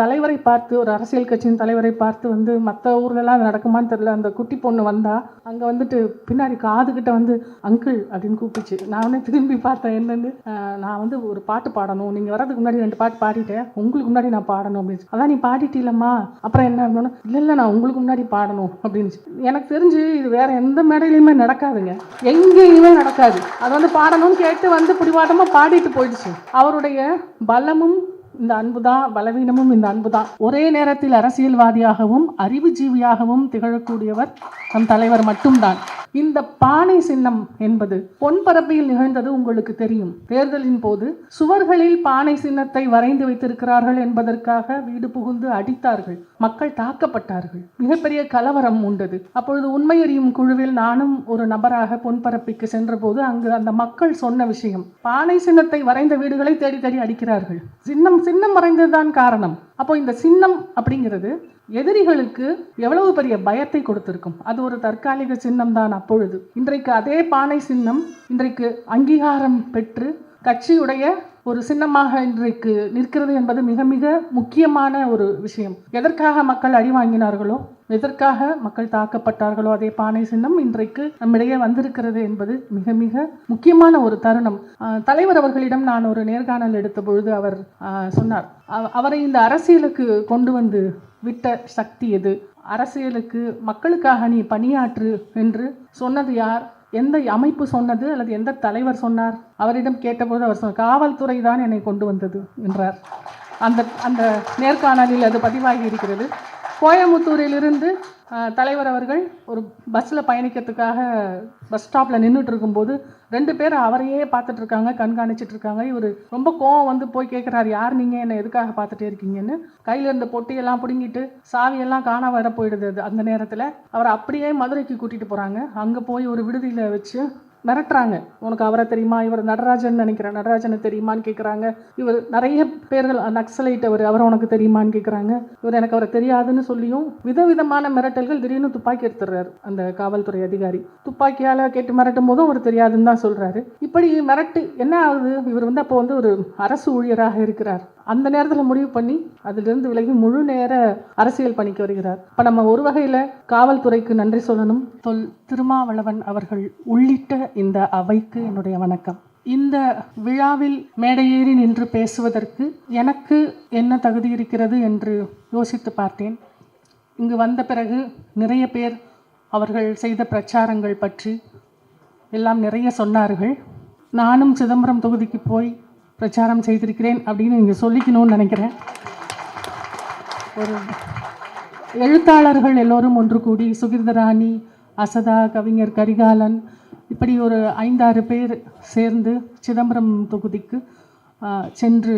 தலைவரை பார்த்து, ஒரு அரசியல் கட்சியின் தலைவரை பார்த்து வந்து மற்ற ஊர்லலாம் அது நடக்குமான்னு தெரியல, அந்த குட்டி பொண்ணு வந்தா அங்கே வந்துட்டு பின்னாடி காதுகிட்ட வந்து அங்கிள் அப்படின்னு கூப்பிடுச்சு. நான் உடனே திரும்பி பார்த்தேன் என்னன்னு. நான் வந்து ஒரு பாட்டு பாடணும், நீங்கள் வரதுக்கு முன்னாடி 2 பாட்டு பாடிட்டேன், உங்களுக்கு முன்னாடி நான் பாடணும் அப்படின்னு. அதான் நீ பாடிட்டீலம்மா, அப்புறம் என்ன அப்படின்னா, இல்லை நான் உங்களுக்கு முன்னாடி பாடணும் அப்படின்னு. எனக்கு தெரிஞ்சு இது வேற எந்த மேடையிலையுமே நடக்காதுங்க, எங்கேயுமே நடக்காது. அது வந்து பாடணும்னு கேட்டு வந்து பிடிவாட்டமாக பாடிட்டு போயிடுச்சு. அவருடைய பலமும் இந்த அன்புதான், பலவீனமும் இந்த அன்புதான். ஒரே நேரத்தில் அரசியல்வாதியாகவும் அறிவுஜீவியாகவும் திகழக்கூடியவர் நம் தலைவர் மட்டும்தான். இந்த பானை சின்னம் என்பது பொன்பரப்பில் நிகழ்ந்தது உங்களுக்கு தெரியும். தேர்தலின் போது சுவர்களில் பானை சின்னத்தை வரைந்து வைத்திருக்கிறார்கள் என்பதற்காக வீடு புகுந்து அடித்தார்கள், மக்கள் தாக்கப்பட்டார்கள், மிகப்பெரிய கலவரம் உண்டது. அப்பொழுது உண்மை அறியும் குழுவில் நானும் ஒரு நபராக பொன்பரப்பிக்கு சென்ற போது அங்கு அந்த மக்கள் சொன்ன விஷயம், பானை சின்னத்தை வரைந்த வீடுகளை தேடி தேடி அடிக்கிறார்கள், சின்னம் வரைந்ததுதான் காரணம். அப்போ இந்த சின்னம் அப்படிங்கிறது எதிரிகளுக்கு எவ்வளவு பெரிய பயத்தை கொடுத்திருக்கும். அது ஒரு தற்காலிக சின்னம் தான் அப்பொழுது. இன்றைக்கு அதே பானை சின்னம் இன்றைக்கு அங்கீகாரம் பெற்று கட்சியுடைய ஒரு சின்னமாக இன்றைக்கு நிற்கிறது என்பது மிக மிக முக்கியமான ஒரு விஷயம். எதற்காக மக்கள் அடி வாங்கினார்களோ, எதற்காக மக்கள் தாக்கப்பட்டார்களோ, அதே பானை சின்னம் இன்றைக்கு நம்மிடையே வந்திருக்கிறது என்பது மிக மிக முக்கியமான ஒரு தருணம். தலைவர் அவர்களிடம் நான் ஒரு நேர்காணல் எடுத்த பொழுது அவர் சொன்னார், அவரை இந்த அரசியலுக்கு கொண்டு வந்து விட்ட சக்தி எது, அரசியலுக்கு மக்களுக்காக நீ பணியாற்று என்று சொன்னது யார், எந்த அமைப்பு சொன்னது அல்லது எந்த தலைவர் சொன்னார்? அவரிடம் கேட்டபோது அவர் சொன்னார், காவல்துறை தான் என்னை கொண்டு வந்தது என்றார். அந்த நேர்காணலில் அது பதிவாகி இருக்கிறது. கோயமுத்தூரிலிருந்து தலைவர் அவர்கள் ஒரு பஸ்ஸில் பயணிக்கிறதுக்காக பஸ் ஸ்டாப்பில் நின்றுட்டு இருக்கும்போது 2 பேர் அவரையே பார்த்துட்டு இருக்காங்க, கண்காணிச்சிட்டு இருக்காங்க. இவர் ரொம்ப கோவம் வந்து போய் கேட்குறாரு, யார் நீங்கள், என்ன எதுக்காக பார்த்துட்டே இருக்கீங்கன்னு. கையில் இருந்த பொட்டியெல்லாம் பிடுங்கிட்டு சாவியெல்லாம் காண வர போயிடுது. அந்த நேரத்தில் அவர் அப்படியே மதுரைக்கு கூட்டிகிட்டு போகிறாங்க. அங்கே போய் ஒரு விடுதியில் வச்சு மிரட்டுறாங்க, உனக்கு அவரை தெரியுமா, இவர் நடராஜன் நினைக்கிறேன், நடராஜனை தெரியுமான்னு கேட்குறாங்க. இவர் நிறைய பேர்கள் நக்சலைட், அவரை உனக்கு தெரியுமான்னு கேட்குறாங்க. இவர் எனக்கு அவரை தெரியாதுன்னு சொல்லியும் விதவிதமான மிரட்டல்கள். திடீர்னு துப்பாக்கி எடுத்துடுறாரு அந்த காவல்துறை அதிகாரி. துப்பாக்கியால் கேட்டு மிரட்டும் போதும் அவர் தெரியாதுன்னு தான் சொல்கிறாரு. இப்படி மிரட்டு என்ன ஆகுது, இவர் வந்து அப்போ வந்து ஒரு அரசு ஊழியராக இருக்கிறார். அந்த நேரத்தில் முடிவு பண்ணி அதிலிருந்து விலகி முழு நேர அரசியல் பணிக்கு வருகிறார். இப்போ நம்ம ஒரு வகையில் காவல்துறைக்கு நன்றி சொல்லணும். திருமாவளவன் அவர்கள் உள்ளிட்ட இந்த அவைக்கு என்னுடைய வணக்கம். இந்த விழாவில் மேடையேறி நின்று பேசுவதற்கு எனக்கு என்ன தகுதி இருக்கிறது என்று யோசித்து பார்த்தேன். இங்கு வந்த பிறகு நிறைய பேர் அவர்கள் செய்த பிரச்சாரங்கள் பற்றி எல்லாம் நிறைய சொன்னார்கள். நானும் சிதம்பரம் தொகுதிக்கு போய் பிரச்சாரம் செய்திருக்கிறேன் அப்படின்னு நீங்கள் சொல்லிக்கணும்னு நினைக்கிறேன். ஒரு எழுத்தாளர்கள் எல்லோரும் ஒன்று கூடி, சுகிர்தராணி, அசதா, கவிஞர் கரிகாலன், இப்படி ஒரு 5-6 பேர் சேர்ந்து சிதம்பரம் தொகுதிக்கு சென்று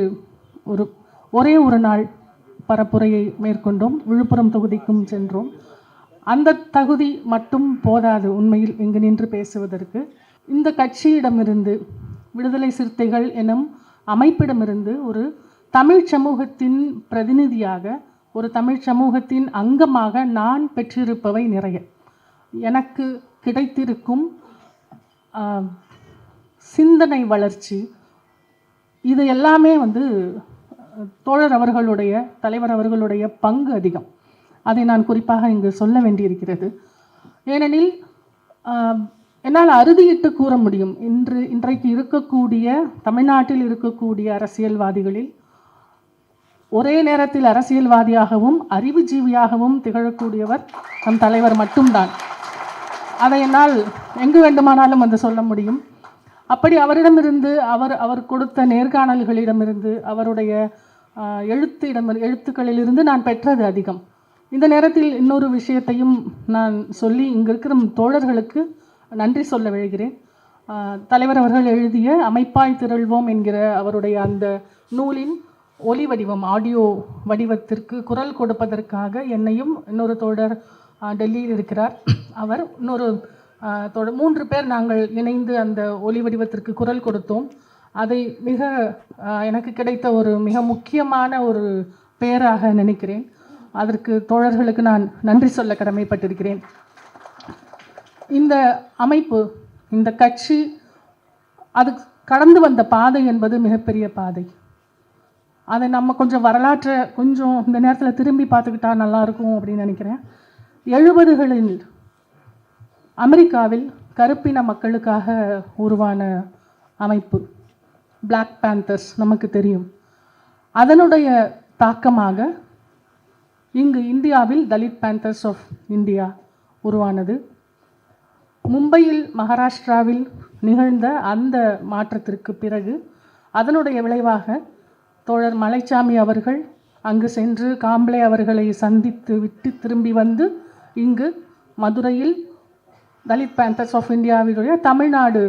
ஒரே ஒரு நாள் பரப்புரையை மேற்கொண்டோம். விழுப்புரம் தொகுதிக்கும் சென்றோம். அந்த தகுதி மட்டும் போதாது உண்மையில் இங்கு நின்று பேசுவதற்கு. இந்த கட்சியிடமிருந்து, விடுதலை சிறுத்தைகள் எனும் அமைப்பிடமிருந்து ஒரு தமிழ் சமூகத்தின் பிரதிநிதியாக, ஒரு தமிழ் சமூகத்தின் அங்கமாக நான் பெற்றிருப்பவை நிறைய. எனக்கு கிடைத்திருக்கும் சிந்தனை வளர்ச்சி, இது எல்லாமே வந்து தோழர் அவர்களுடைய, தலைவர் அவர்களுடைய பங்கு அதிகம். அதை நான் குறிப்பாக இங்கு சொல்ல வேண்டியிருக்கிறது. ஏனெனில் என்னால் அறுதியிட்டு கூற முடியும், இன்றைக்கு இருக்கக்கூடிய, தமிழ்நாட்டில் இருக்கக்கூடிய அரசியல்வாதிகளில் ஒரே நேரத்தில் அரசியல்வாதியாகவும் அறிவுஜீவியாகவும் திகழக்கூடியவர் நம் தலைவர் மட்டும்தான். அதை என்னால் எங்கு வேண்டுமானாலும் வந்து சொல்ல முடியும். அப்படி அவரிடமிருந்து, அவர் கொடுத்த நேர்காணல்களிடமிருந்து, அவருடைய எழுத்துக்களிலிருந்து நான் பெற்றது அதிகம். இந்த நேரத்தில் இன்னொரு விஷயத்தையும் நான் சொல்லி இங்கு இருக்கிற தோழர்களுக்கு நன்றி சொல்ல விழைகிறேன். தலைவர் அவர்கள் எழுதிய அமைப்பாய் திரள்வோம் என்கிற அவருடைய அந்த நூலின் ஒலி வடிவம், ஆடியோ வடிவத்திற்கு குரல் கொடுப்பதற்காக என்னையும் இன்னொரு தோழர் டெல்லியில் இருக்கிறார், அவர் இன்னொரு தோழர், 3 பேர் நாங்கள் இணைந்து அந்த ஒலி வடிவத்திற்கு குரல் கொடுத்தோம். அதை மிக எனக்கு கிடைத்த ஒரு மிக முக்கியமான ஒரு பெயராக நினைக்கிறேன். அதற்கு தோழர்களுக்கு நான் நன்றி சொல்ல கடமைப்பட்டிருக்கிறேன். இந்த அமைப்பு, இந்த கட்சி, அது கடந்து வந்த பாதை என்பது மிகப்பெரிய பாதை. அதை நம்ம கொஞ்சம் வரலாற்றை கொஞ்சம் இந்த நேரத்தில் திரும்பி பார்த்துக்கிட்டா நல்லாயிருக்கும் அப்படின்னு நினைக்கிறேன். 70களில் அமெரிக்காவில் கருப்பின மக்களுக்காக உருவான அமைப்பு பிளாக் பேந்தர்ஸ் நமக்கு தெரியும். அதனுடைய தாக்கமாக இங்கு இந்தியாவில் தலித் பேந்தர்ஸ் ஆஃப் இந்தியா உருவானது. மும்பையில் மகாராஷ்டிராவில் நிகழ்ந்த அந்த மாற்றத்திற்கு பிறகு அதனுடைய விளைவாக தோழர் மலைச்சாமி அவர்கள் அங்கு சென்று காம்ப்ளே அவர்களை சந்தித்து விட்டு திரும்பி வந்து இங்கு மதுரையில் தலித் பேந்தர்ஸ் ஆஃப் இந்தியாவினுடைய தமிழ்நாடு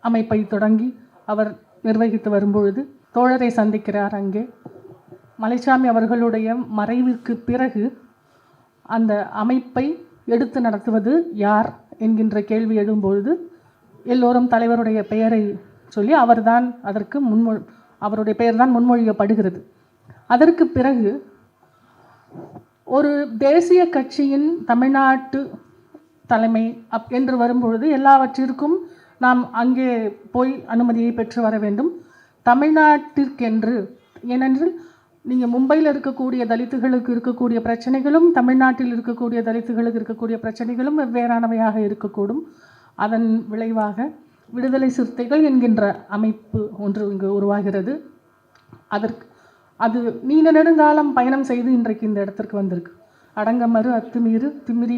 அமைப்பை தொடங்கி அவர் நிர்வகித்து வரும்பொழுது தோழரை சந்திக்கிறார். அங்கே மலைச்சாமி அவர்களுடைய மறைவிற்கு பிறகு அந்த அமைப்பை எடுத்து நடத்துவது யார் என்கின்ற கேள்வி எழும்பொழுது எல்லோரும் தலைவருடைய பெயரை சொல்லி அவர்தான் அதற்கு அவருடைய பெயர் தான் முன்மொழியப்படுகிறது. அதற்கு பிறகு ஒரு தேசிய கட்சியின் தமிழ்நாட்டு தலைமை என்று வரும்பொழுது எல்லாவற்றிற்கும் நாம் அங்கே போய் அனுமதியை பெற்று வர வேண்டும். தமிழ்நாட்டிற்கென்று, ஏனென்றால் நீங்கள் மும்பையில் இருக்கக்கூடிய தலித்துகளுக்கு இருக்கக்கூடிய பிரச்சனைகளும் தமிழ்நாட்டில் இருக்கக்கூடிய தலித்துகளுக்கு இருக்கக்கூடிய பிரச்சனைகளும் வெவ்வேறானவையாக இருக்கக்கூடும். அதன் விளைவாக விடுதலை சிறுத்தைகள் என்கின்ற அமைப்பு ஒன்று இங்கு உருவாகிறது. அது நீண்ட நெடுங்காலம் பயணம் செய்து இன்றைக்கு இந்த இடத்திற்கு வந்திருக்கு. அடங்கமறு அத்துமீறு திமிரி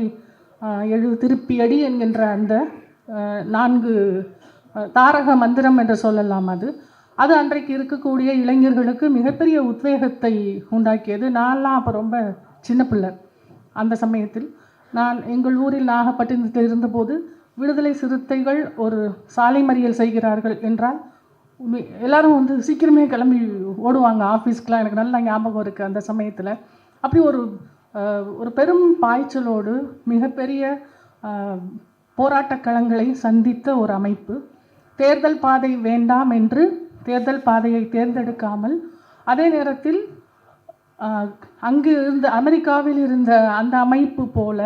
திருப்பி அடி என்கின்ற அந்த 4 தாரக மந்திரம் என்று சொல்லலாம். அது அன்றைக்கு இருக்கக்கூடிய இளைஞர்களுக்கு மிகப்பெரிய உத்வேகத்தை உண்டாக்கியது. நான்லாம் அப்போ ரொம்ப சின்ன பிள்ளை. அந்த சமயத்தில் நான் எங்கள் ஊரில் நாகப்பட்டினத்தில் இருந்தபோது விடுதலை சிறுத்தைகள் ஒரு சாலை மறியல் செய்கிறார்கள் என்றால் எல்லாரும் சீக்கிரமே கிளம்பி ஓடுவாங்க ஆஃபீஸ்க்கெலாம். எனக்கு நல்லா ஞாபகம் இருக்குது. அந்த சமயத்தில் அப்படி ஒரு பெரும் பாய்ச்சலோடு மிகப்பெரிய போராட்டக் களங்களை சந்தித்த ஒரு அமைப்பு. தேர்தல் பாதை வேண்டாம் என்று தேர்தல் பாதையை தேர்ந்தெடுக்காமல் அதே நேரத்தில் அங்கு இருந்த அமெரிக்காவில் இருந்த அந்த அமைப்பு போல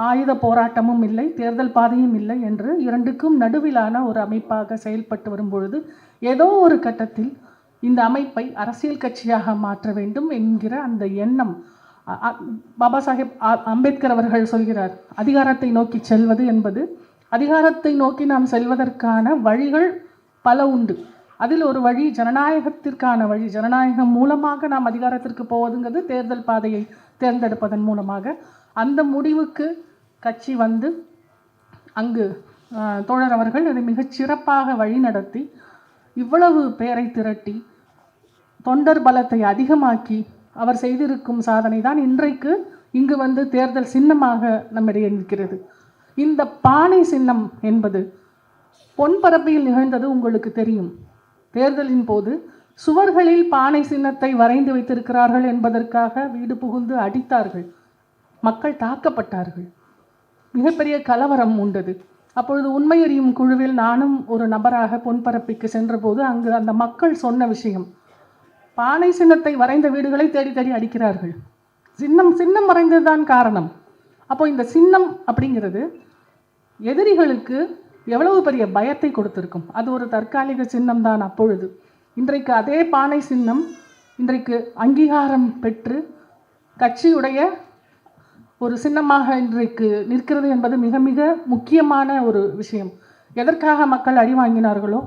ஆயுத போராட்டமும் இல்லை, தேர்தல் பாதையும் இல்லை என்று இரண்டுக்கும் நடுவிலான ஒரு அமைப்பாக செயல்பட்டு வரும்பொழுது ஏதோ ஒரு கட்டத்தில் இந்த அமைப்பை அரசியல் கட்சியாக மாற்ற வேண்டும் என்கிற அந்த எண்ணம் பாபா சாஹேப் அம்பேத்கர் அவர்கள் சொல்கிறார். அதிகாரத்தை நோக்கி செல்வது என்பது, அதிகாரத்தை நோக்கி நாம் செல்வதற்கான வழிகள் பல உண்டு. அதில் ஒரு வழி ஜனநாயகத்திற்கான வழி. ஜனநாயகம் மூலமாக நாம் அதிகாரத்திற்கு போவதுங்கிறது தேர்தல் பாதையை தேர்ந்தெடுப்பதன் மூலமாக. அந்த முடிவுக்கு கட்சி வந்து அங்கு தோழர் அவர்கள் அதை மிகச் சிறப்பாக வழி நடத்தி இவ்வளவு பேரை திரட்டி தொண்டர் பலத்தை அதிகமாக்கி அவர் செய்திருக்கும் சாதனை தான் இன்றைக்கு இங்கு வந்து தேர்தல் சின்னமாக நம்மிடையே நிற்கிறது. இந்த பானை சின்னம் என்பது பொன்பரப்பில் நிகழ்ந்தது உங்களுக்கு தெரியும். தேர்தலின் போது சுவர்களில் பானை சின்னத்தை வரைந்து வைத்திருக்கிறார்கள் என்பதற்காக வீடு புகுந்து அடித்தார்கள். மக்கள் தாக்கப்பட்டார்கள். மிகப்பெரிய கலவரம் உண்டது. அப்பொழுது உண்மை அறியும் குழுவில் நானும் ஒரு நபராக பொன்பரப்பிக்கு சென்றபோது அங்கு அந்த மக்கள் சொன்ன விஷயம், பானை சின்னத்தை வரைந்த வீடுகளை தேடி தேடி அடிக்கிறார்கள். சின்னம் வரைந்ததுதான் காரணம். அப்போ இந்த சின்னம் அப்படிங்கிறது எதிரிகளுக்கு எவ்வளவு பெரிய பயத்தை கொடுத்திருக்கும். அது ஒரு தற்காலிக சின்னம் தான் அப்பொழுது. இன்றைக்கு அதே பானை சின்னம் இன்றைக்கு அங்கீகாரம் பெற்று கட்சியுடைய ஒரு சின்னமாக இன்றைக்கு நிற்கிறது என்பது மிக மிக முக்கியமான ஒரு விஷயம். எதற்காக மக்கள் அடி வாங்கினார்களோ,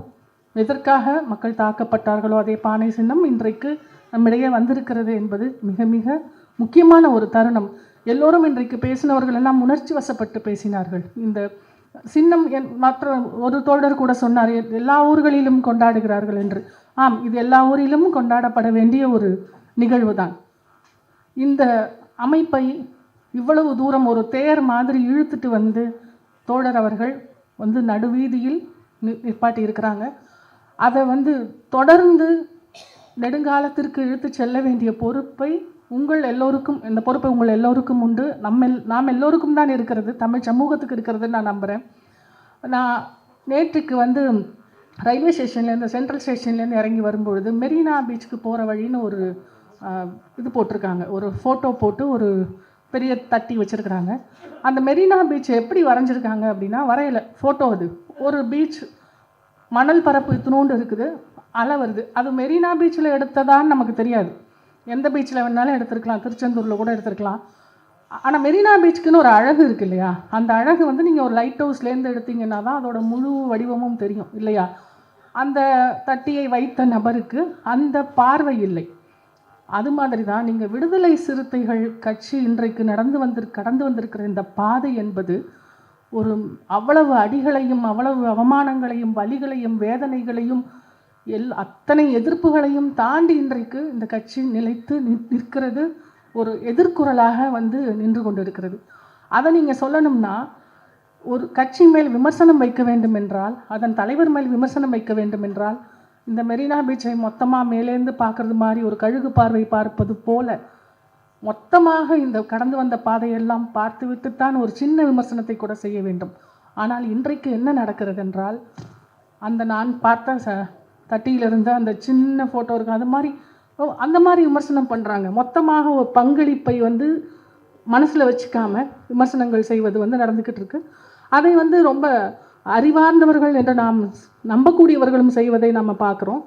எதற்காக மக்கள் தாக்கப்பட்டார்களோ அதே பானை சின்னம் இன்றைக்கு நம்மிடையே வந்திருக்கிறது என்பது மிக மிக முக்கியமான ஒரு தருணம். எல்லோரும் இன்றைக்கு பேசினவர்கள் எல்லாம் உணர்ச்சி வசப்பட்டு பேசினார்கள். இந்த சின்னம் மற்ற ஒரு தோழர் கூட சொன்னார், எல்லா ஊர்களிலும் கொண்டாடுகிறார்கள் என்று. ஆம், இது எல்லா ஊரிலும் கொண்டாடப்பட வேண்டிய ஒரு நிகழ்வு தான். இந்த அமைப்பை இவ்வளவு தூரம் ஒரு தேர் மாதிரி இழுத்துட்டு வந்து தோழர் அவர்கள் வந்து நடுவீதியில் நிற்பாட்டி இருக்கிறாங்க. அதை தொடர்ந்து நெடுங்காலத்திற்கு இழுத்து செல்ல வேண்டிய பொறுப்பை உங்கள் எல்லோருக்கும், இந்த பொறுப்பை உங்கள் எல்லோருக்கும் உண்டு. நாம் எல்லோருக்கும் தான் இருக்கிறது, தமிழ் சமூகத்துக்கு இருக்கிறதுன்னு நான் நம்புகிறேன். நான் நேற்றுக்கு ரயில்வே ஸ்டேஷன்லேருந்து, சென்ட்ரல் ஸ்டேஷன்லேருந்து இறங்கி வரும்பொழுது மெரினா பீச்சுக்கு போகிற வழின்னு ஒரு இது போட்டிருக்காங்க, ஒரு ஃபோட்டோ போட்டு ஒரு பெரிய தட்டி வச்சுருக்குறாங்க. அந்த மெரினா பீச் எப்படி வரைஞ்சிருக்காங்க அப்படின்னா, வரையலை, ஃபோட்டோ. அது ஒரு பீச், மணல் பரப்பு இத்தினோண்டு இருக்குது. அலை வருது. அது மெரினா பீச்சில் எடுத்ததான்னு நமக்கு தெரியாது. எந்த பீச்சில் வேணாலும் எடுத்துருக்கலாம், திருச்செந்தூரில் கூட எடுத்துருக்கலாம். ஆனால் மெரினா பீச்சுக்குன்னு ஒரு அழகு இருக்குது இல்லையா? அந்த அழகு வந்து நீங்கள் ஒரு லைட் ஹவுஸ்லேருந்து எடுத்தீங்கன்னா தான் அதோட முழு வடிவமும் தெரியும் இல்லையா? அந்த தட்டியை வைத்த நபருக்கு அந்த பார்வை இல்லை. அது மாதிரி தான் நீங்கள் விடுதலை சிறுத்தைகள் கட்சி இன்றைக்கு கடந்து வந்திருக்கிற இந்த பாதை என்பது ஒரு அவ்வளவு அடிகளையும் அவ்வளவு அவமானங்களையும் வலிகளையும் வேதனைகளையும் அத்தனை எதிர்ப்புகளையும் தாண்டி இன்றைக்கு இந்த கட்சி நிலைத்து நிற்கிறது. ஒரு எதிர்குரலாக வந்து நின்று கொண்டு இருக்கிறது. அதை நீங்கள் சொல்லணும்னா, ஒரு கட்சி மேல் விமர்சனம் வைக்க வேண்டும் என்றால், அதன் தலைவர் மேல் விமர்சனம் வைக்க வேண்டும் என்றால், இந்த மெரினா பீச்சை மொத்தமாக மேலேருந்து பார்க்குறது மாதிரி ஒரு கழுகு பார்வை பார்ப்பது போல மொத்தமாக இந்த கடந்து வந்த பாதையெல்லாம் பார்த்து விட்டுத்தான் ஒரு சின்ன விமர்சனத்தை கூட செய்ய வேண்டும். ஆனால் இன்றைக்கு என்ன நடக்கிறது என்றால், அந்த நான் பார்த்த தட்டியிலிருந்து அந்த சின்ன ஃபோட்டோ இருக்குது, அது மாதிரி அந்த மாதிரி விமர்சனம் பண்ணுறாங்க. மொத்தமாக ஒரு பங்களிப்பை வந்து மனசில் வச்சுக்காம விமர்சனங்கள் செய்வது வந்து நடந்துக்கிட்டு இருக்கு. அதை வந்து ரொம்ப அறிவார்ந்தவர்கள் என்று நாம் நம்பக்கூடியவர்களும் செய்வதை நம்ம பார்க்குறோம்.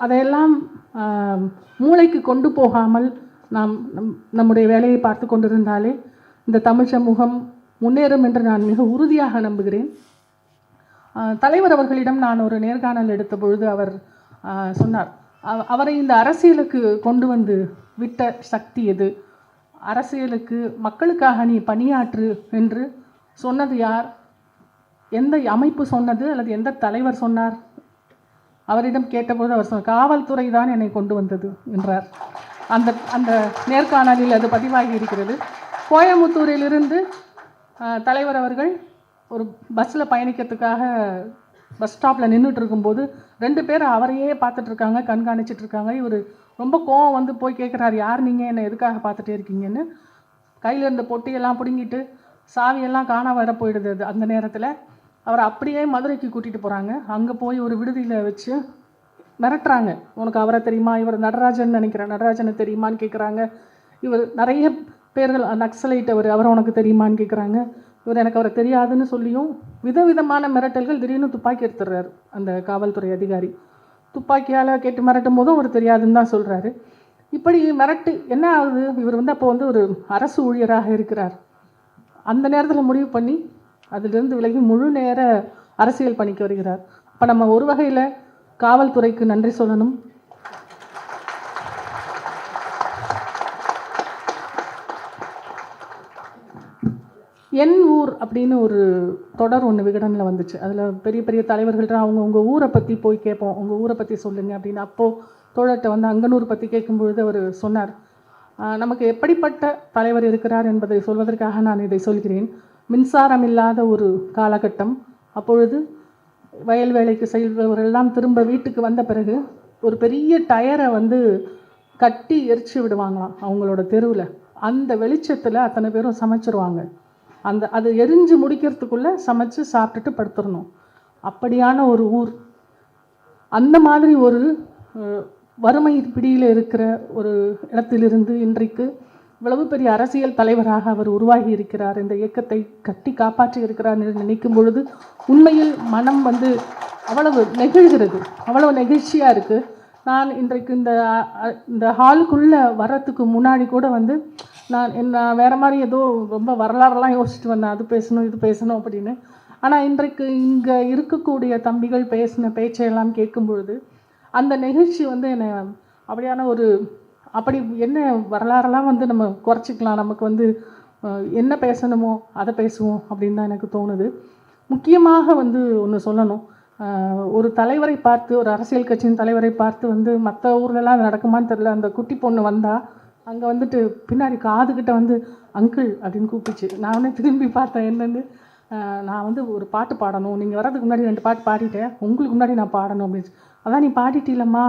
அதையெல்லாம் மூளைக்கு கொண்டு போகாமல் நாம் நம்முடைய வேலையை பார்த்து கொண்டிருந்தாலே இந்த தமிழ் சமூகம் முன்னேறும் என்று நான் மிக உறுதியாக நம்புகிறேன். தலைவர் அவர்களிடம் நான் ஒரு நேர்காணல் எடுத்த பொழுது அவர் சொன்னார், அவரை இந்த அரசியலுக்கு கொண்டு வந்து விட்ட சக்தி எது, அரசியலுக்கு மக்களுக்காக நீ பணியாற்று என்று சொன்னது யார், எந்த அமைப்பு சொன்னது அல்லது எந்த தலைவர் சொன்னார்? அவரிடம் கேட்டபோது அவர் சொன்னார், காவல்துறை தான் என்னை கொண்டு வந்தது என்றார். அந்த நேர்காணலில் அது பதிவாகி இருக்கிறது. கோயமுத்தூரிலிருந்து தலைவர் அவர்கள் ஒரு பஸ்ஸில் பயணிக்கிறதுக்காக பஸ் ஸ்டாப்பில் நின்றுட்டு இருக்கும்போது 2 பேர் அவரையே பார்த்துட்ருக்காங்க, கண்காணிச்சிட்ருக்காங்க. இவர் ரொம்ப கோவம் வந்து போய் கேட்குறாரு, யார் நீங்கள், என்னை எதுக்காக பார்த்துட்டே இருக்கீங்கன்னு. கையில் இருந்த பொட்டியெல்லாம் பிடுங்கிட்டு சாவியெல்லாம் காண வர போயிடுது. அது அந்த நேரத்தில் அவரை அப்படியே மதுரைக்கு கூட்டிகிட்டு போகிறாங்க. அங்கே போய் ஒரு விடுதியில் வச்சு மிரட்டுறாங்க. உனக்கு அவரை தெரியுமா, இவர் நடராஜன் நினைக்கிறேன், நடராஜனை தெரியுமான்னு கேட்குறாங்க. இவர் நிறைய பேர்கள் நக்சலைட் அவரை உனக்கு தெரியுமான்னு கேட்குறாங்க. இவர் எனக்கு அவரை தெரியாதுன்னு சொல்லியும் விதவிதமான மிரட்டல்கள். திடீர்னு துப்பாக்கி எடுத்துடுறாரு அந்த காவல்துறை அதிகாரி. துப்பாக்கியால் கேட்டு மிரட்டும் போதும் அவர் தெரியாதுன்னு தான் சொல்கிறாரு. இப்படி மிரட்டு என்ன ஆகுது, இவர் வந்து அப்போ வந்து ஒரு அரசு ஊழியராக இருக்கிறார். அந்த நேரத்தில் முடிவு பண்ணி அதிலிருந்து விலகி முழு நேர அரசியல் பணிக்கு வருகிறார். அப்போ நம்ம ஒரு வகையில் காவல்துறைக்கு நன்றி சொல்லணும். என் ஊர் அப்படின்னு ஒரு தொடர் ஒன்று விகடனில் வந்துச்சு. அதில் பெரிய பெரிய தலைவர்கள்ட்ட உங்கள் ஊரை பற்றி போய் கேட்போம், உங்கள் ஊரை பற்றி சொல்லுங்கள் அப்படின்னு. அப்போது தோழர்கிட்ட வந்து அங்கனூர் பற்றி கேட்கும்பொழுது அவர் சொன்னார், நமக்கு எப்படிப்பட்ட தலைவர் இருக்கிறார் என்பதை சொல்வதற்காக நான் இதை சொல்கிறேன். மின்சாரம் இல்லாத ஒரு காலகட்டம். அப்பொழுது வயல் வேலைக்கு செல்பவர்களெல்லாம் திரும்ப வீட்டுக்கு வந்த பிறகு ஒரு பெரிய டயரை வந்து கட்டி எரிச்சு விடுவாங்களாம் அவங்களோட தெருவில். அந்த வெளிச்சத்தில் அத்தனை பேரும் சமைச்சிருவாங்க. அது எரிஞ்சு முடிக்கிறதுக்குள்ளே சமைச்சு சாப்பிட்டுட்டு படுத்துடணும். அப்படியான ஒரு ஊர். அந்த மாதிரி ஒரு வறுமை பிடியில் இருக்கிற ஒரு இடத்திலிருந்து இன்றைக்கு இவ்வளவு பெரிய அரசியல் தலைவராக அவர் உருவாகி இருக்கிறார். இந்த இயக்கத்தை கட்டி காப்பாற்றி இருக்கிறார் என்று நினைக்கும் பொழுது உண்மையில் மனம் வந்து அவ்வளவு நெகிழ்கிறது, அவ்வளவு நெகிழ்ச்சியாக இருக்குது. நான் இன்றைக்கு இந்த ஹாலுக்குள்ளே வர்றதுக்கு முன்னாடி கூட வந்து நான் வேறு மாதிரி ஏதோ ரொம்ப வரலாறுலாம் யோசிச்சுட்டு வந்தேன், அது பேசணும் இது பேசணும் அப்படின்னு. ஆனால் இன்றைக்கு இங்கே இருக்கக்கூடிய தம்பிகள் பேசின பேச்சையெல்லாம் கேட்கும் பொழுது அந்த நிகழ்ச்சி வந்து என்னை அப்படியான ஒரு அப்படி என்ன வரலாறெல்லாம் வந்து நம்ம குறைச்சிக்கலாம், நமக்கு வந்து என்ன பேசணுமோ அதை பேசுவோம் அப்படின்னு தான் எனக்கு தோணுது. முக்கியமாக வந்து ஒன்று சொல்லணும், ஒரு தலைவரை பார்த்து, ஒரு அரசியல் கட்சியின் தலைவரை பார்த்து வந்து மற்ற ஊர்லலாம் அது நடக்குமான்னு தெரில, அந்த குட்டி பொண்ணு வந்தால் அங்கே வந்துட்டு பின்னாடி காதுகிட்ட வந்து அங்கிள் அப்படின்னு கூப்பிடுச்சு. நான் வந்து திரும்பி பார்த்தேன் என்னென்னு. நான் வந்து ஒரு பாட்டு பாடணும், நீங்கள் வர்றதுக்கு முன்னாடி 2 பாட்டு பாடிட்டேன், உங்களுக்கு முன்னாடி நான் பாடணும் அப்படின்னு. அதான் நீ பாடிட்டீலம்மா,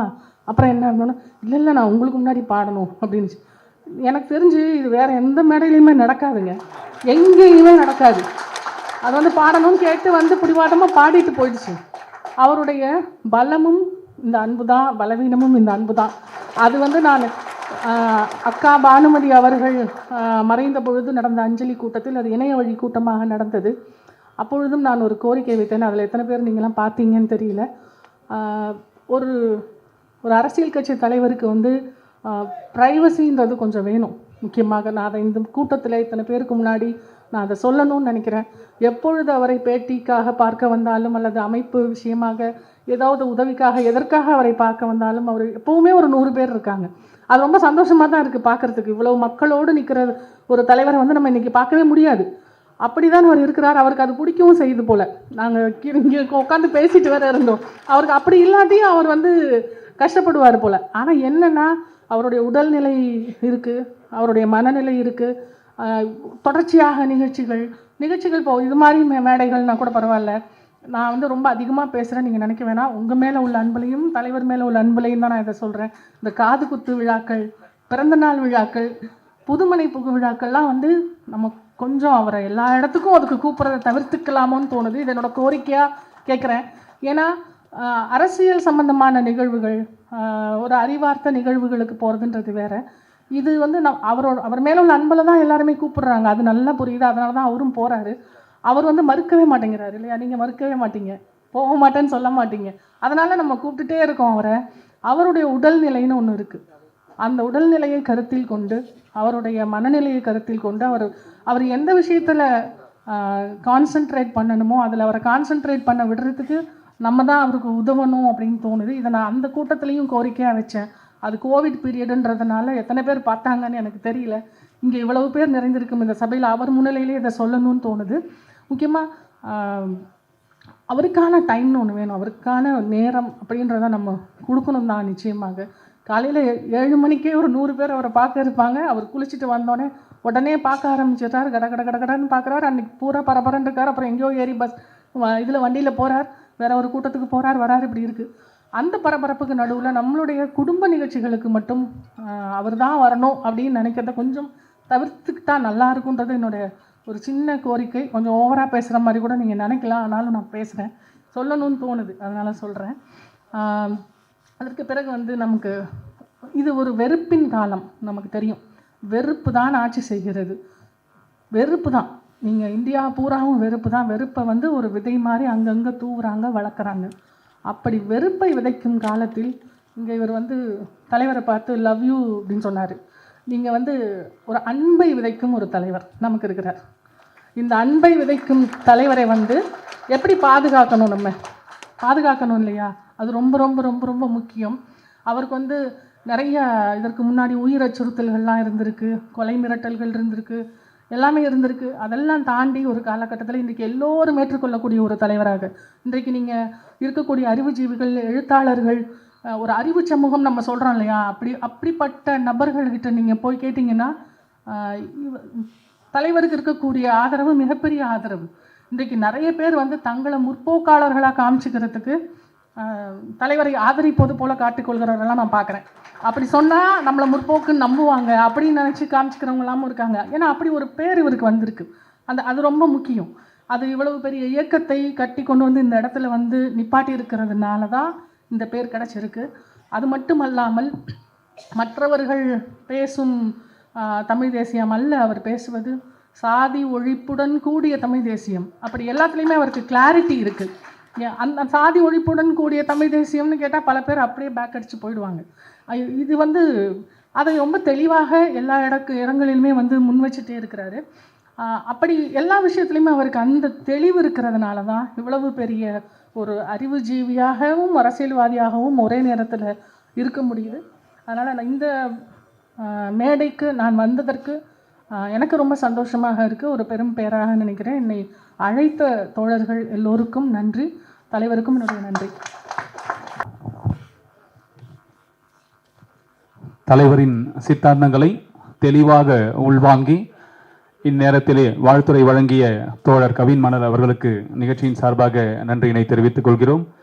அப்புறம் என்ன அப்படின்னா, இல்லை நான் உங்களுக்கு முன்னாடி பாடணும் அப்படின்னுச்சு. எனக்கு தெரிஞ்சு இது வேறு எந்த மேடையிலையுமே நடக்காதுங்க, எங்கேயுமே நடக்காது. அது வந்து பாடணும்னு கேட்டு வந்து பிடிவாட்டமாக பாடிட்டு போயிடுச்சு. அவருடைய பலமும் இந்த அன்பு தான், பலவீனமும் இந்த அன்பு தான். அது வந்து நான் அக்கா பானுமதி அவர்கள் மறைந்த பொழுது நடந்த அஞ்சலி கூட்டத்தில், அது இணைய வழி கூட்டமாக நடந்தது. அப்பொழுதும் நான் ஒரு கோரிக்கை வைத்தேன். அதில் எத்தனை பேர் நீங்களாம் பார்த்தீங்கன்னு தெரியல. ஒரு ஒரு அரசியல் கட்சி தலைவருக்கு வந்து ப்ரைவசின்றது கொஞ்சம் வேணும். முக்கியமாக நான் அதை இந்த கூட்டத்தில் இத்தனை பேருக்கு முன்னாடி நான் அதை சொல்லணும்னு நினைக்கிறேன். எப்பொழுது அவரை பேட்டிக்காக பார்க்க வந்தாலும் அல்லது அமைப்பு விஷயமாக ஏதாவது உதவிக்காக எதற்காக அவரை பார்க்க வந்தாலும் அவர் எப்போவுமே ஒரு 100 பேர் இருக்காங்க. அது ரொம்ப சந்தோஷமாக தான் இருக்குது பார்க்குறதுக்கு. இவ்வளோ மக்களோடு நிற்கிற ஒரு தலைவரை வந்து நம்ம இன்றைக்கி பார்க்கவே முடியாது. அப்படி தான் அவர் இருக்கிறார். அவருக்கு அது பிடிக்கவும் செய்யுது போல். நாங்கள் இங்கே உட்காந்து பேசிட்டு வேற இருந்தோம். அவருக்கு அப்படி இல்லாட்டியும் அவர் வந்து கஷ்டப்படுவார் போல். ஆனால் என்னென்னா அவருடைய உடல்நிலை இருக்குது, அவருடைய மனநிலை இருக்குது. தொடர்ச்சியாக நிகழ்ச்சிகள் இது மாதிரி மேடைகள்னால் கூட பரவாயில்ல. நான் வந்து ரொம்ப அதிகமாக பேசுகிறேன், நீங்கள் நினைக்க வேணாம். உங்கள் மேலே உள்ள அன்புலையும் தலைவர் மேலே உள்ள அன்புலையும் தான் நான் இதை சொல்கிறேன். இந்த காது குத்து விழாக்கள், பிறந்தநாள் விழாக்கள், புதுமனை புகு விழாக்கள்லாம் வந்து நம்ம கொஞ்சம் அவரை எல்லா இடத்துக்கும் அதுக்கு கூப்பிட்றத தவிர்த்துக்கலாமோன்னு தோணுது. இது என்னோட கோரிக்கையாக கேட்குறேன். ஏன்னா அரசியல் சம்பந்தமான நிகழ்வுகள், ஒரு அறிவார்த்த நிகழ்வுகளுக்கு போகிறதுன்றது வேறு. இது வந்து அவர் மேலே உள்ள அன்பில் தான் எல்லாருமே கூப்பிடுறாங்க. அது நல்லா புரியுது. அதனால தான் அவரும் போகிறாரு. அவர் வந்து மறுக்கவே மாட்டேங்கிறாரு இல்லையா? நீங்கள் மறுக்கவே மாட்டீங்க, போக மாட்டேன்னு சொல்ல மாட்டீங்க. அதனால் நம்ம கூப்பிட்டுட்டே இருக்கோம் அவரை. அவருடைய உடல்நிலைன்னு ஒன்று இருக்குது. அந்த உடல்நிலையை கருத்தில் கொண்டு, அவருடைய மனநிலையை கருத்தில் கொண்டு அவர் எந்த விஷயத்தில் கான்சென்ட்ரேட் பண்ணணுமோ அதில் அவரை கான்சென்ட்ரேட் பண்ண விடுறதுக்கு நம்ம தான் அவருக்கு உதவணும் அப்படின்னு தோணுது. இதை நான் அந்த கூட்டத்துலேயும் கோரிக்கையாக வச்சேன். அது கோவிட் பீரியடுன்றதுனால எத்தனை பேர் பார்த்தாங்கன்னு எனக்கு தெரியல. இங்கே இவ்வளவு பேர் நிறைந்திருக்கும் இந்த சபையில் அவர் முன்னிலையிலே இதை சொல்லணும்னு தோணுது. முக்கியமாக அவருக்கான டைம்னு ஒன்று வேணும், அவருக்கான நேரம் அப்படின்றத நம்ம கொடுக்கணும் தான். நிச்சயமாக காலையில் 7 மணிக்கே ஒரு 100 பேர் அவரை பார்க்க இருப்பாங்க. அவர் குளிச்சுட்டு வந்தோடனே உடனே பார்க்க ஆரம்பிச்சிடுறாரு. கடன்னு பார்க்குறாரு. அன்றைக்கி பூரா பரபரன்னு இருக்கார். அப்புறம் எங்கேயோ ஏறி இதில் வண்டியில் போகிறார், வேற ஒரு கூட்டத்துக்கு போகிறார், வராரு. இப்படி இருக்குது. அந்த பரபரப்புக்கு நடுவில் நம்மளுடைய குடும்ப நிகழ்ச்சிகளுக்கு மட்டும் அவர் தான் வரணும் அப்படின்னு நினைக்கிறத கொஞ்சம் தவிர்த்துக்கிட்டா நல்லா இருக்குன்றது என்னுடைய ஒரு சின்ன கோரிக்கை. கொஞ்சம் ஓவராக பேசுகிற மாதிரி கூட நீங்கள் நினைக்கலாம், ஆனாலும் நான் பேசுகிறேன், சொல்லணும்னு தோணுது, அதனால் சொல்கிறேன். அதற்கு பிறகு வந்து நமக்கு இது ஒரு வெறுப்பின் காலம். நமக்கு தெரியும், வெறுப்பு தான் ஆட்சி செய்கிறது. வெறுப்பு தான், நீங்கள் இந்தியா பூராவும் வெறுப்பு தான். வெறுப்பை வந்து ஒரு விதை மாதிரி அங்கங்கே தூவுறாங்க, வளர்க்குறாங்க. அப்படி வெறுப்பை விதைக்கும் காலத்தில் இங்கே இவர் வந்து தலைவரை பார்த்து லவ் யூ அப்படின்னு சொன்னார். நீங்கள் வந்து ஒரு அன்பை விதைக்கும் ஒரு தலைவர் நமக்கு இருக்கிறார். இந்த அன்பை விதைக்கும் தலைவரை வந்து எப்படி பாதுகாக்கணும்? நம்ம பாதுகாக்கணும் இல்லையா? அது ரொம்ப ரொம்ப ரொம்ப ரொம்ப முக்கியம். அவருக்கு வந்து நிறைய இதற்கு முன்னாடி உயிர் அச்சுறுத்தல்கள்லாம் இருந்திருக்கு, கொலை மிரட்டல்கள் இருந்திருக்கு, எல்லாமே இருந்திருக்கு. அதெல்லாம் தாண்டி ஒரு காலகட்டத்தில் இன்றைக்கு எல்லோரும் ஏற்றுக்கொள்ளக்கூடிய ஒரு தலைவராக இன்றைக்கு நீங்கள் இருக்கக்கூடிய அறிவுஜீவிகள், எழுத்தாளர்கள், ஒரு அறிவு சமூகம் நம்ம சொல்கிறோம் இல்லையா? அப்படிப்பட்ட நபர்கள்கிட்ட நீங்கள் போய் கேட்டிங்கன்னா தலைவருக்கு இருக்கக்கூடிய ஆதரவு மிகப்பெரிய ஆதரவு. இன்றைக்கு நிறைய பேர் வந்து தங்களை முற்போக்காளர்களாக காமிச்சிக்கிறதுக்கு தலைவரை ஆதரிப்பது போல காட்டிக்கொள்கிறவரெல்லாம் நான் பார்க்குறேன். அப்படி சொன்னால் நம்மளை முற்போக்குன்னு நம்புவாங்க அப்படின்னு நினச்சி காமிச்சிக்கிறவங்களாமும் இருக்காங்க. ஏன்னா அப்படி ஒரு பேர் இவருக்கு வந்திருக்கு. அது ரொம்ப முக்கியம். அது இவ்வளவு பெரிய இயக்கத்தை கட்டி கொண்டு வந்து இந்த இடத்துல வந்து நிப்பாட்டி இருக்கிறதுனால தான் இந்த பேர் கிடச்சிருக்கு. அது மட்டுமல்லாமல் மற்றவர்கள் பேசும் தமிழ் தேசியம் அல்ல அவர் பேசுவது, சாதி ஒழிப்புடன் கூடிய தமிழ் தேசியம். அப்படி எல்லாத்துலேயுமே அவருக்கு கிளாரிட்டி இருக்குது. அந்த சாதி ஒழிப்புடன் கூடிய தமிழ் தேசியம்னு கேட்டால் பல பேர் அப்படியே பேக் அடித்து போயிடுவாங்க. இது வந்து அதை ரொம்ப தெளிவாக எல்லா இடங்களிலுமே வந்து முன் வச்சுட்டே இருக்கிறாரு. அப்படி எல்லா விஷயத்துலையுமே அவருக்கு அந்த தெளிவு இருக்கிறதுனால தான் இவ்வளவு பெரிய ஒரு அறிவுஜீவியாகவும் அரசியல்வாதியாகவும் ஒரே நேரத்தில் இருக்க முடியுது. அதனால் நான் இந்த மேடைக்கு நான் வந்ததற்கு எனக்கு ரொம்ப சந்தோஷமாக இருக்குது, ஒரு பெரும் பேராக நினைக்கிறேன். என்னை அழைத்த தோழர்கள் எல்லோருக்கும் நன்றி, தலைவருக்கும் என்னுடைய நன்றி. தலைவரின் சித்தாந்தங்களை தெளிவாக உள்வாங்கி இந்நேரத்திலே வாழ்த்துரை வழங்கிய தோழர் கவின் மணல் அவர்களுக்கு நிகழ்ச்சியின் சார்பாக நன்றியினை தெரிவித்துக் கொள்கிறோம்.